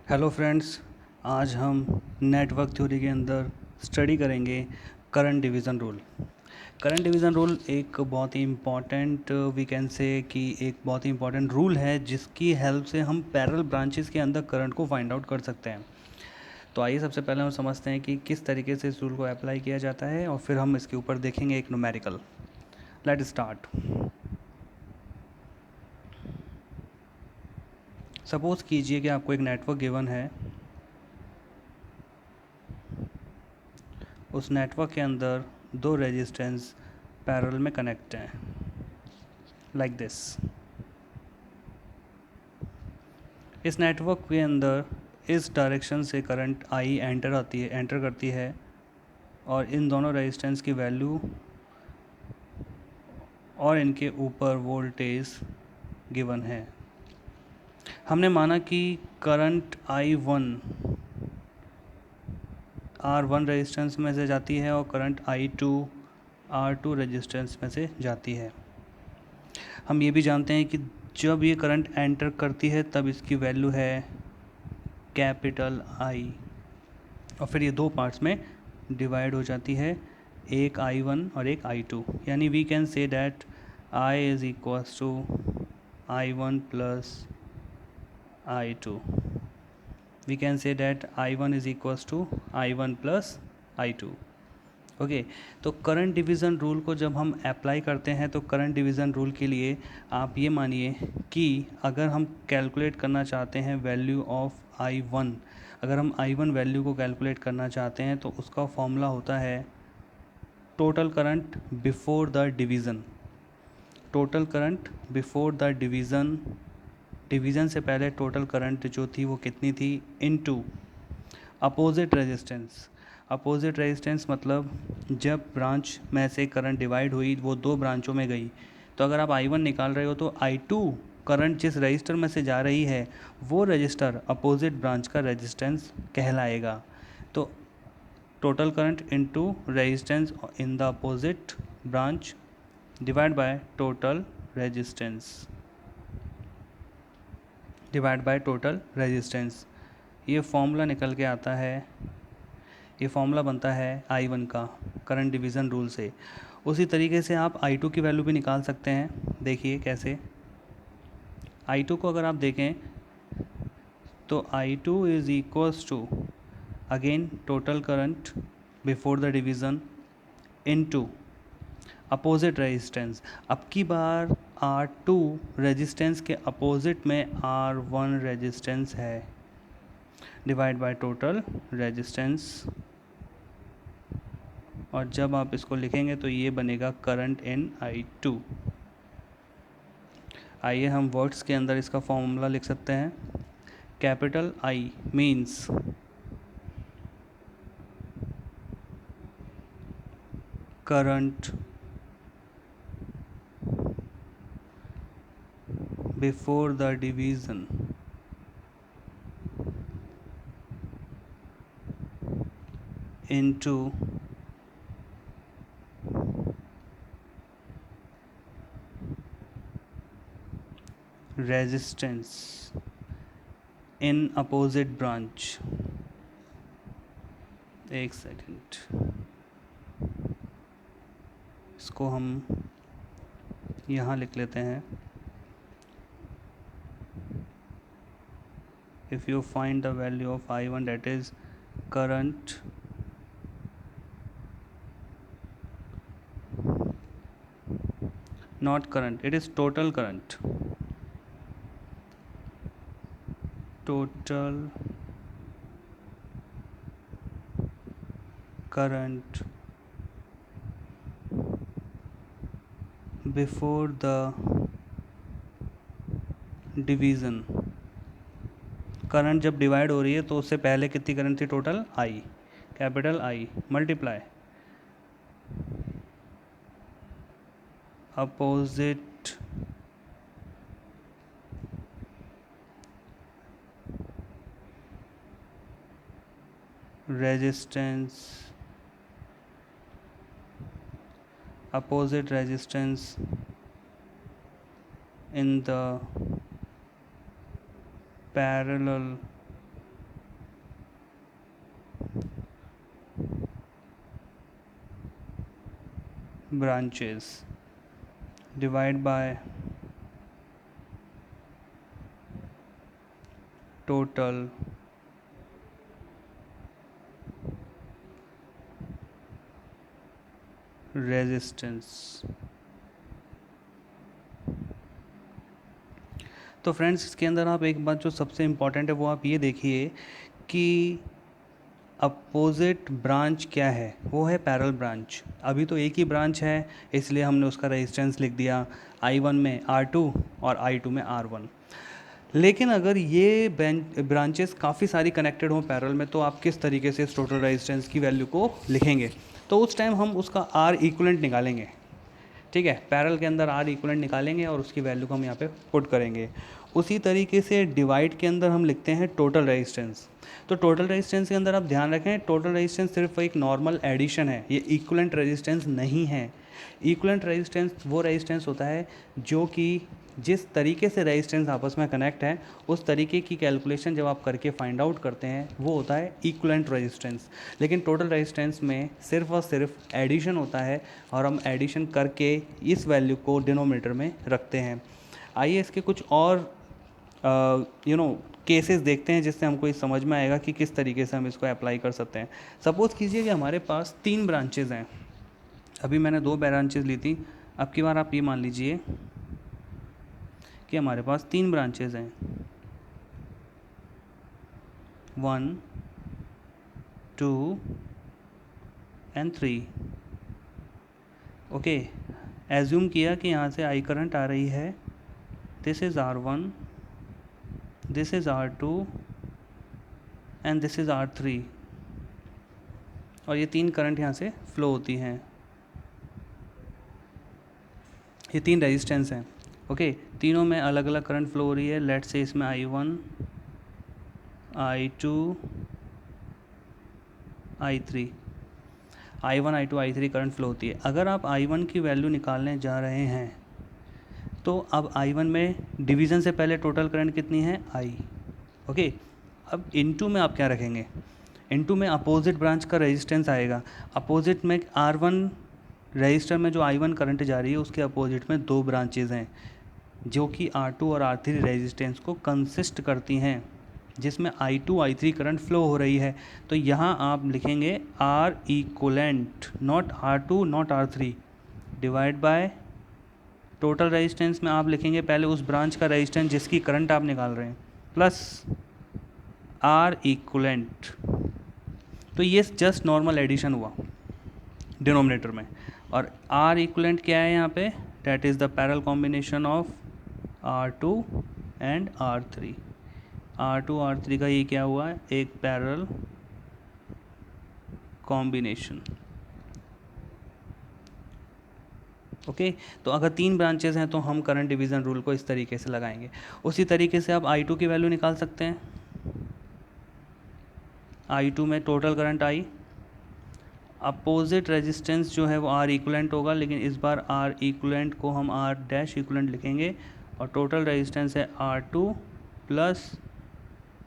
Hello friends. आज हम network theory के अंदर स्टडी करेंगे current division rule. Current division rule एक बहुत ही इम्पॉर्टेंट वी कैन से कि एक बहुत ही इम्पॉर्टेंट रूल है जिसकी हेल्प से हम पैरेलल ब्रांचेस के अंदर करंट को फाइंड आउट कर सकते हैं। तो आइए सबसे पहले हम समझते हैं कि किस तरीके से इस रूल को अप्लाई किया जाता है और फिर हम इसके ऊपर देखेंगे एक न्यूमेरिकल। Let start. सपोज़ कीजिए कि आपको एक नेटवर्क गिवन है। उस नेटवर्क के अंदर दो रेजिस्टेंस पैरेलल में कनेक्ट हैं लाइक दिस। इस नेटवर्क के अंदर इस डायरेक्शन से करंट आई एंटर करती है और इन दोनों रेजिस्टेंस की वैल्यू और इनके ऊपर वोल्टेज गिवन है। हमने माना कि करंट I1 R1 रेजिस्टेंस में से जाती है और करंट I2 R2 रेजिस्टेंस में से जाती है। हम ये भी जानते हैं कि जब ये करंट एंटर करती है तब इसकी वैल्यू है कैपिटल I और फिर ये दो पार्ट्स में डिवाइड हो जाती है, एक I1 और एक I2। यानी we can say that I is equals to I1 plus I2। We can say that I1 is equals to I1 plus I2। Okay, तो करंट डिवीज़न रूल को जब हम अप्लाई करते हैं तो करंट डिवीज़न रूल के लिए आप ये मानिए कि अगर हम कैलकुलेट करना चाहते हैं वैल्यू ऑफ I1, अगर हम I1 वैल्यू को कैलकुलेट करना चाहते हैं तो उसका फॉर्मूला होता है total current before the division. Total current before the division, division से पहले टोटल करंट जो थी वो कितनी थी, into opposite resistance. Opposite resistance मतलब जब ब्रांच में से करंट डिवाइड हुई वो दो ब्रांचों में गई, तो अगर आप I1 निकाल रहे हो तो I2 करंट जिस रजिस्टर में से जा रही है वो रजिस्टर अपोजिट ब्रांच का रेजिस्टेंस कहलाएगा। तो total current into resistance in the opposite branch divide by total resistance, divide by total resistance. ये फॉर्मूला निकल के आता है, ये फॉर्मूला बनता है I1 का करंट डिवीज़न रूल से। उसी तरीके से आप I2 की वैल्यू भी निकाल सकते हैं। देखिए कैसे। I2 को अगर आप देखें तो I2 is equals to again total current before the division into opposite resistance. अब की बार R2 रेजिस्टेंस के अपोजिट में R1 रेजिस्टेंस है, डिवाइड बाय टोटल रेजिस्टेंस। और जब आप इसको लिखेंगे तो ये बनेगा करंट इन I2। आइए हम वर्ड्स के अंदर इसका फॉर्मूला लिख सकते हैं। Capital I means current before the division into resistance in opposite branch. एक सेकेंड, इसको हम यहाँ लिख लेते हैं। If you find the value of I1 that is current not current, it is total current, total current before the division। Current जब divide हो रही है तो उससे पहले कितनी करंट थी, total I, capital I multiply opposite resistance, opposite resistance in the parallel branches divide by total resistance। तो फ्रेंड्स इसके अंदर आप एक बात जो सबसे इम्पॉर्टेंट है वो आप ये देखिए कि अपोजिट ब्रांच क्या है, वो है पैरेलल ब्रांच। अभी तो एक ही ब्रांच है इसलिए हमने उसका रेजिस्टेंस लिख दिया I1 में R2 और I2 में R1। लेकिन अगर ये ब्रांचेस काफ़ी सारी कनेक्टेड हों पैरेलल में तो आप किस तरीके से इस टोटल रेजिस्टेंस की वैल्यू को लिखेंगे, तो उस टाइम हम उसका R इक्विवेलेंट निकालेंगे। ठीक है, पैरेलल के अंदर R इक्विवेलेंट निकालेंगे और उसकी वैल्यू को हम यहाँ पे पुट करेंगे। उसी तरीके से डिवाइड के अंदर हम लिखते हैं टोटल रेजिस्टेंस। तो टोटल रेजिस्टेंस के अंदर आप ध्यान रखें, टोटल रेजिस्टेंस सिर्फ एक नॉर्मल एडिशन है, ये इक्विवेलेंट रेजिस्टेंस नहीं है। इक्विवेलेंट रेजिस्टेंस वो रेजिस्टेंस होता है जो कि जिस तरीके से रेजिस्टेंस आपस में कनेक्ट है उस तरीके की कैलकुलेशन जब आप करके फाइंड आउट करते हैं वो होता है इक्विवेलेंट रेजिस्टेंस। लेकिन टोटल रेजिस्टेंस में सिर्फ और सिर्फ एडिशन होता है और हम एडिशन करके इस वैल्यू को डिनोमिनेटर में रखते हैं। आइए इसके कुछ और केसेस देखते हैं जिससे हमको ये समझ में आएगा कि किस तरीके से हम इसको अप्लाई कर सकते हैं। सपोज़ कीजिए कि हमारे पास 3 ब्रांचेज़ हैं, अभी मैंने 2 ब्रांचेज़ ली थी, अब की बार आप ये मान लीजिए कि हमारे पास 3 ब्रांचेज़ हैं, 1 2 एंड 3। ओके, एज्यूम किया कि यहाँ से आई करंट आ रही है, this is R1, this is R2 and this is R3 और ये 3 करंट यहाँ से फ्लो होती हैं, ये 3 रेजिस्टेंस हैं। ओके, तीनों में अलग अलग करंट फ्लो हो रही है। लेट्स से इसमें I1 I2 I3 current flow होती है। अगर आप I1 की वैल्यू निकालने जा रहे हैं तो अब I1 में डिवीज़न से पहले टोटल करंट कितनी है I। ओके, अब इनटू में आप क्या रखेंगे, इनटू में अपोजिट ब्रांच का रेजिस्टेंस आएगा। अपोजिट में R1 रजिस्टर में जो I1 करंट जा रही है उसके अपोजिट में 2 ब्रांचेज़ हैं जो कि R2 और R3 रेजिस्टेंस को कंसिस्ट करती हैं, जिसमें I2 I3 करंट फ्लो हो रही है। तो यहाँ आप लिखेंगे R equivalent, not R2 not R3, divide by total resistance में आप लिखेंगे पहले उस ब्रांच का रेजिस्टेंस जिसकी करंट आप निकाल रहे हैं प्लस R इक्वलेंट। तो ये जस्ट नॉर्मल एडिशन हुआ डिनोमिनेटर में, और R इक्वलेंट क्या है यहाँ पे, that is the parallel combination of R2 and R3। R2 R3 का ये क्या हुआ है, एक पैरेलल कॉम्बिनेशन। ओके, तो अगर 3 ब्रांचेज हैं तो हम करंट डिवीज़न रूल को इस तरीके से लगाएंगे। उसी तरीके से आप I2 की वैल्यू निकाल सकते हैं। I2 में total current I, opposite resistance जो है वो R इक्वलेंट होगा, लेकिन इस बार R इक्वलेंट को हम R डैश इक्वलेंट लिखेंगे और टोटल रेजिस्टेंस है R2 प्लस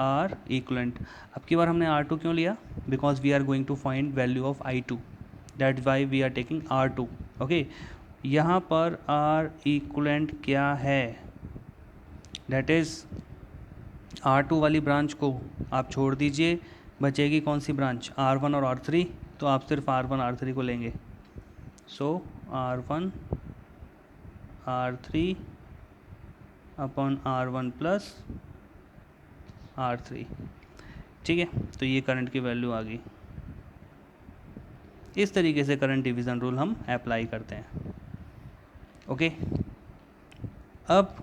R इक्वलेंट। अब की बार हमने R2 क्यों लिया, because we are going to find value of I2, that's why we are taking R2। Okay, यहाँ पर R इक्वलेंट क्या है, दैट इज़ R2 वाली ब्रांच को आप छोड़ दीजिए, बचेगी कौन सी ब्रांच, R1 और R3, तो आप सिर्फ R1 R3 को लेंगे। सो R1 R3 upon R1 plus R3। ठीक है, तो ये करंट की वैल्यू आ गई। इस तरीके से करंट डिवीज़न रूल हम अप्लाई करते हैं। ओके, अब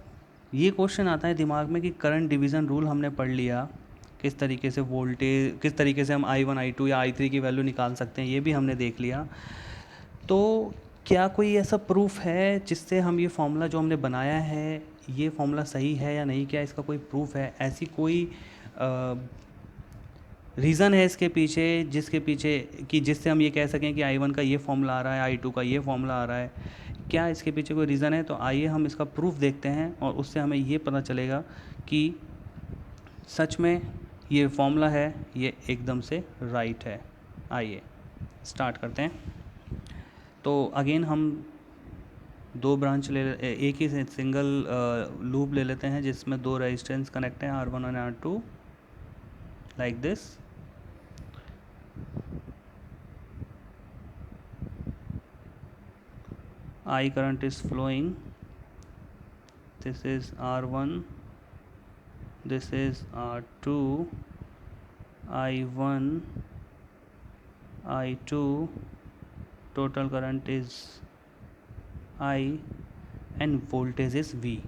ये क्वेश्चन आता है दिमाग में कि करंट डिवीज़न रूल हमने पढ़ लिया, किस तरीके से वोल्टेज, किस तरीके से हम I1 I2 या I3 की वैल्यू निकाल सकते हैं, ये भी हमने देख लिया। तो क्या कोई ऐसा प्रूफ है जिससे हम ये फॉर्मूला जो हमने बनाया है ये फॉर्मूला सही है या नहीं, क्या इसका कोई प्रूफ है, ऐसी कोई रीज़न है इसके पीछे जिसके पीछे कि जिससे हम ये कह सकें कि I1 का ये फॉर्मूला आ रहा है, I2 का ये फॉर्मूला आ रहा है, क्या इसके पीछे कोई रीज़न है? तो आइए हम इसका प्रूफ देखते हैं और उससे हमें ये पता चलेगा कि सच में ये फॉर्मूला है ये एकदम से राइट है। आइए स्टार्ट करते हैं। तो अगेन हम दो ब्रांच एक ही सिंगल लूप ले लेते हैं जिसमें दो रेजिस्टेंस कनेक्ट हैं R1 और R2 like this. I current is flowing, this is R1, this is R2, I1, I2, total current is I and voltage is V।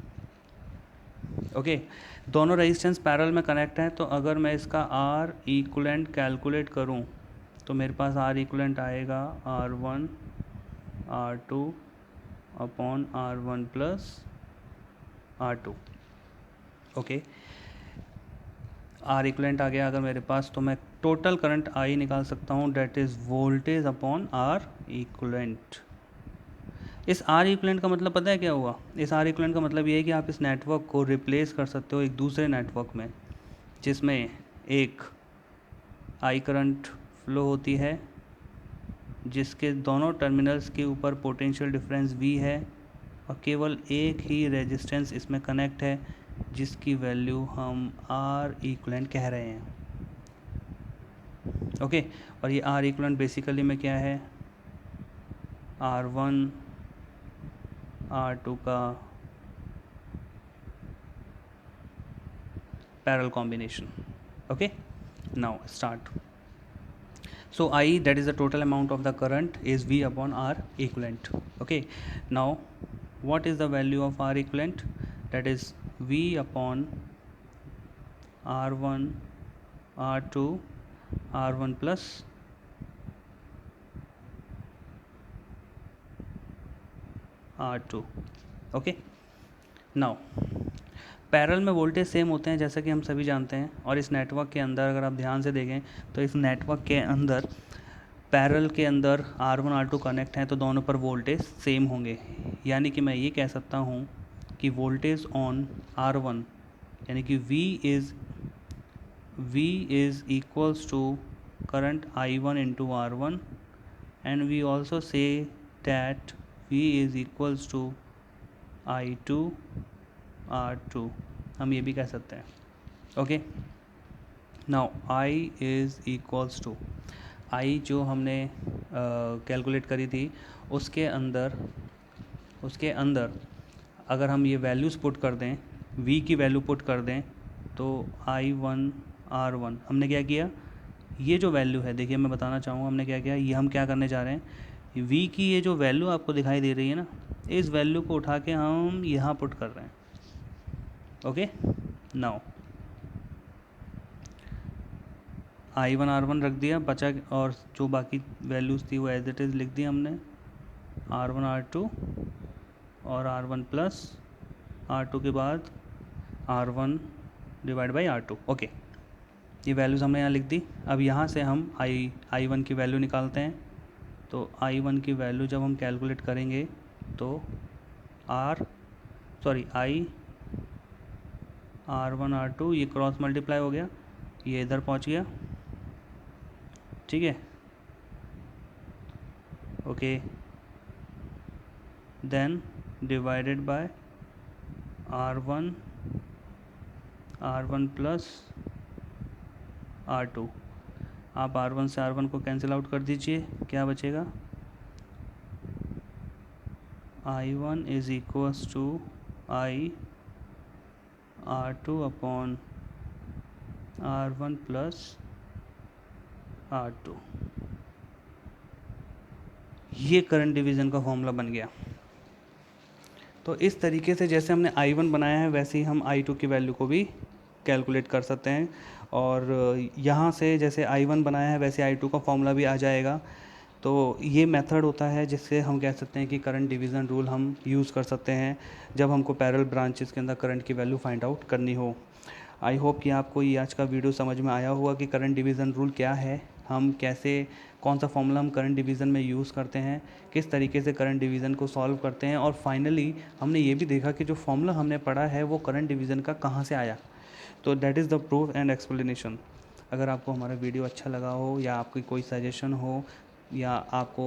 Okay दोनों रेजिस्टेंस पैरेलल में connect हैं, तो अगर मैं इसका R इक्विवेलेंट कैलकुलेट करूं तो मेरे पास R इक्विवेलेंट आएगा R1 R2 upon R1 plus R2। Okay R equivalent आ गया अगर मेरे पास, तो मैं टोटल करंट I निकाल सकता हूँ, that is voltage upon R equivalent. इस R इक्विवेलेंट का मतलब पता है क्या हुआ? इस R इक्विवेलेंट का मतलब ये है कि आप इस नेटवर्क को रिप्लेस कर सकते हो एक दूसरे नेटवर्क में जिसमें एक I करंट फ्लो होती है जिसके दोनों टर्मिनल्स के ऊपर पोटेंशियल डिफरेंस V है और केवल एक ही रेजिस्टेंस इसमें कनेक्ट है जिसकी वैल्यू हम R इक्विवेलेंट कह रहे हैं। ओके और ये R इक्विवेलेंट बेसिकली में क्या है? R1 R2 का parallel combination। okay now start। so I, that is the total amount of the current, is V upon R equivalent। okay now what is the value of R equivalent? That is V upon R1 R2 R1 plus R2। Okay now parallel में voltage same होते हैं जैसा कि हम सभी जानते हैं, और इस नेटवर्क के अंदर अगर आप ध्यान से देखें तो इस नेटवर्क के अंदर पैरेलल के अंदर R1 R2 कनेक्ट हैं तो दोनों पर वोल्टेज सेम होंगे। यानी कि मैं ये कह सकता हूँ कि वोल्टेज ऑन R1 यानी कि V is equals to current I1 into R1 and we also say that V is equals to I2 R2, हम ये भी कह सकते हैं। Okay now I is equals to I जो हमने कैलकुलेट करी थी उसके अंदर अगर हम ये वैल्यूज़ पुट कर दें, V की वैल्यू पुट कर दें तो I1 R1 हमने क्या किया, ये जो वैल्यू है देखिए मैं बताना चाहूँगा हमने क्या किया, ये हम क्या करने जा रहे हैं, V की ये जो वैल्यू आपको दिखाई दे रही है ना, इस वैल्यू को उठा के हम यहाँ पुट कर रहे हैं। ओके नाउ I1 R1 रख दिया बचा, और जो बाकी वैल्यूज़ थी वो एज इट इज़ लिख दी हमने, R1 R2 और R1 प्लस R2 के बाद R1 divide by R2। Okay ये वैल्यूज़ हमने यहाँ लिख दी। अब यहाँ से हम I1 की वैल्यू निकालते हैं, तो I1 की वैल्यू जब हम कैलकुलेट करेंगे तो I R1 R2 ये क्रॉस मल्टीप्लाई हो गया, ये इधर पहुँच गया, ठीक है। Okay then divided by R1 plus R2। आप R1 से R1 को कैंसिल आउट कर दीजिए, क्या बचेगा, I1 is equals to I R2 upon R1 plus R2। ये करंट डिवीज़न का फॉर्मूला बन गया। तो इस तरीके से जैसे हमने I1 बनाया है वैसे ही हम I2 की वैल्यू को भी कैलकुलेट कर सकते हैं, और यहाँ से जैसे I1 बनाया है वैसे I2 का फॉर्मूला भी आ जाएगा। तो ये मेथड होता है जिससे हम कह सकते हैं कि करंट डिवीज़न रूल हम यूज़ कर सकते हैं जब हमको पैरेलल ब्रांचेस के अंदर करंट की वैल्यू फाइंड आउट करनी हो। आई होप कि आपको ये आज का वीडियो समझ में आया होगा कि करंट डिवीज़न रूल क्या है, हम कैसे, कौन सा फॉर्मूला हम करंट डिवीज़न में यूज़ करते हैं, किस तरीके से करंट डिवीज़न को सॉल्व करते हैं, और फाइनली हमने ये भी देखा कि जो फॉर्मूला हमने पढ़ा है वो करंट डिवीज़न का कहाँ से आया। तो that is the proof and explanation. अगर आपको हमारा वीडियो अच्छा लगा हो या आपकी कोई सजेशन हो या आपको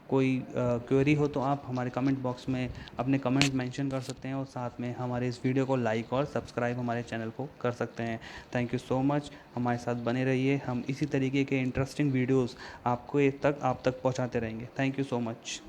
कोई क्वेरी हो तो आप हमारे कमेंट बॉक्स में अपने कमेंट मेंशन कर सकते हैं और साथ में हमारे इस वीडियो को लाइक और सब्सक्राइब हमारे चैनल को कर सकते हैं। थैंक यू सो मच, हमारे साथ बने रहिए, हम इसी तरीके के इंटरेस्टिंग वीडियोस आप तक पहुंचाते रहेंगे। Thank you so much.